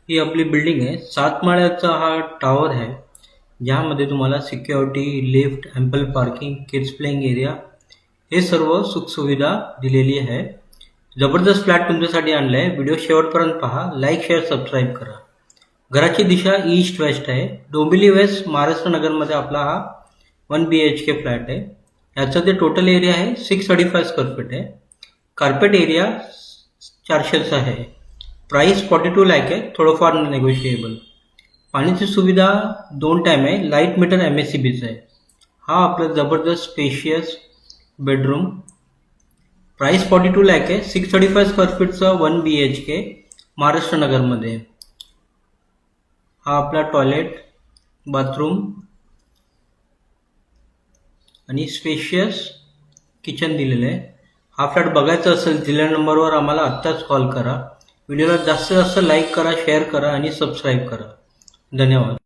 ही आपली बिल्डिंग आहे. 7 माळ्याचा हा टॉवर आहे. ज्यामध्ये तुम्हाला security, lift, ample parking, kids playing area हे सर्व सुखसुविधा दिलेली आहे. जबरदस्त फ्लॅट तुमच्यासाठी आणलाय. व्हिडिओ शेवटपर्यंत पहा. लाईक, शेअर, सबस्क्राईब करा. घराची दिशा ईस्ट वेस्ट आहे. डोंबिवली वेस्ट महाराष्ट्र नगरमध्ये आपला हा 1 BHK फ्लॅट आहे. याचं जे टोटल एरिया आहे 635 स्क्वेअर फीट आहे. कार्पेट एरिया 400चा आहे. प्राइस 42 लाख आहे. थोडंफार नेगोशिएबल. पाण्याची सुविधा 2 टाइम आहे. लाईट मीटर MSCBचं आहे. हा आपला जबरदस्त स्पेशियस बेडरूम. प्राइस 42 लाख आहे. 635 स्क्वेअर फीटचा 1 BHK महाराष्ट्र नगरमध्ये. हा आपला टॉयलेट, बाथरूम आणि स्पेशियस किचन दिलेलं आहे. हा फ्लॅट बघायचा असेल दिलेल्या नंबरवर आम्हाला आत्ताच कॉल करा. व्हिडिओला जास्तीत जास्त लाईक करा, शेअर करा आणि सबस्क्राईब करा. धन्यवाद.